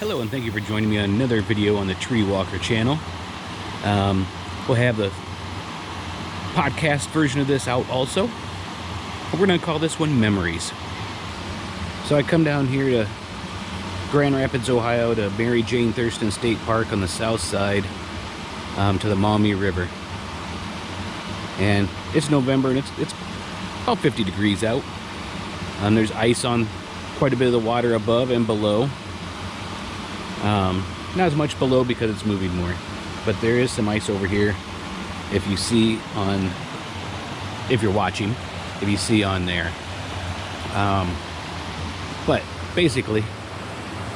Hello and thank you for joining me on another video on the TreeWalker channel. We'll have the podcast version of this out also. We're going to call this one Memories. So I come down here to Grand Rapids, Ohio to Mary Jane Thurston State Park on the south side to the Maumee River. And it's November and it's about 50 degrees out. There's ice on quite a bit of the water above and below. Not as much below because it's moving more, but there is some ice over here. If you see on, if you're watching, if you see on there. But basically,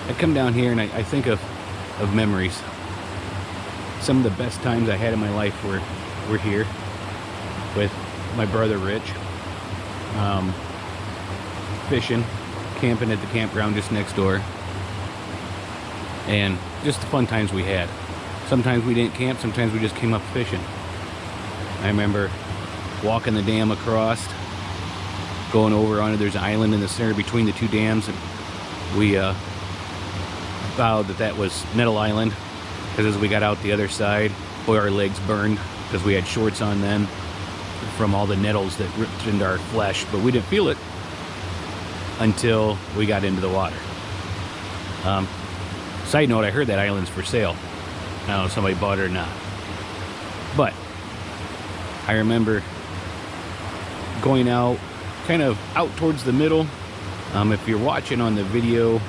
I come down here and I think of memories. Some of the best times I had in my life were here with my brother Rich, fishing, camping at the campground just next door, and just the fun times we had. Sometimes we didn't camp, sometimes we just came up fishing. I remember walking the dam across, going over onto, there's an island in the center between the two dams, and we vowed that was Nettle Island, because as we got out the other side, boy, our legs burned because we had shorts on then from all the nettles that ripped into our flesh, but we didn't feel it until we got into the water. Side note, I heard that island's for sale. I don't know if somebody bought it or not. But I remember going out, kind of out towards the middle. If you're watching on the video,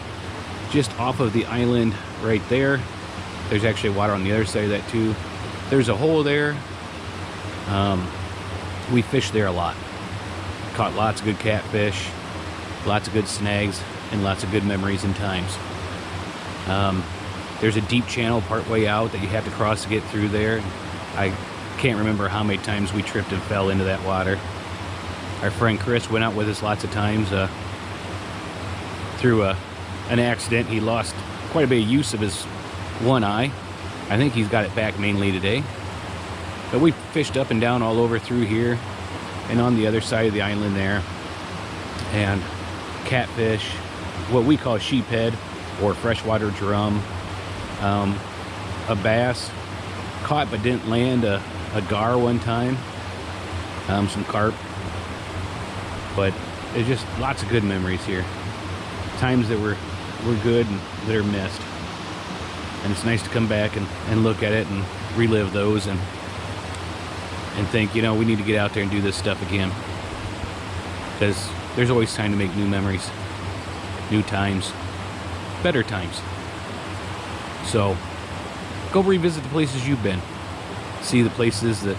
just off of the island right there, there's actually water on the other side of that too. There's a hole there. We fished there a lot. Caught lots of good catfish, lots of good snags, and lots of good memories and times. There's a deep channel partway out that you have to cross to get through there. I can't remember how many times we tripped and fell into that water. Our friend Chris went out with us lots of times. Through an accident, he lost quite a bit of use of his one eye. I think he's got it back mainly today. But we fished up and down all over through here and on the other side of the island there. And catfish, what we call sheephead or freshwater drum, a bass, caught but didn't land, a gar one time, some carp. But it's just lots of good memories here. Times that were good and that are missed. And it's nice to come back and look at it and relive those and think, you know, we need to get out there and do this stuff again. Because there's always time to make new memories, new times, better times. So go revisit the places you've been. See the places that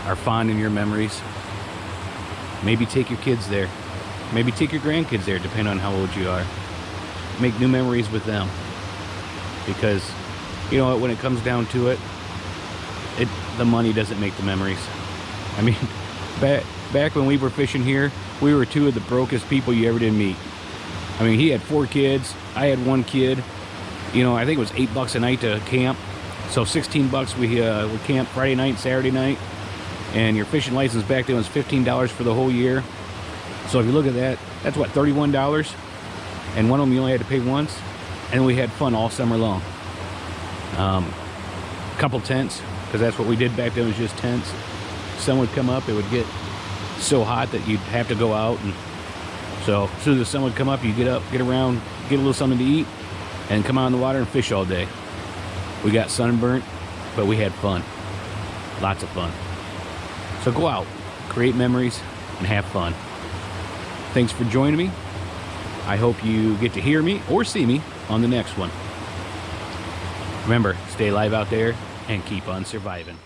are fond in your memories. Maybe take your kids there. Maybe take your grandkids there, depending on how old you are. Make new memories with them. Because, you know what, when it comes down to it, the money doesn't make the memories. I mean, back when we were fishing here, we were two of the brokest people you ever did meet. I mean, he had 4 kids, I had 1 kid. You know, I think it was $8 a night to camp. So $16 we would camp Friday night, Saturday night. And your fishing license back then was $15 for the whole year. So if you look at that, that's what, $31? And one of them you only had to pay once. And we had fun all summer long. Couple tents, because that's what we did back then, was just tents. Sun would come up, it would get so hot that you'd have to go out. And so as soon as the sun would come up, you get up, get around, get a little something to eat, and come out in the water and fish all day. We got sunburnt, but we had fun. Lots of fun. So go out, create memories, and have fun. Thanks for joining me. I hope you get to hear me or see me on the next one. Remember, stay alive out there and keep on surviving.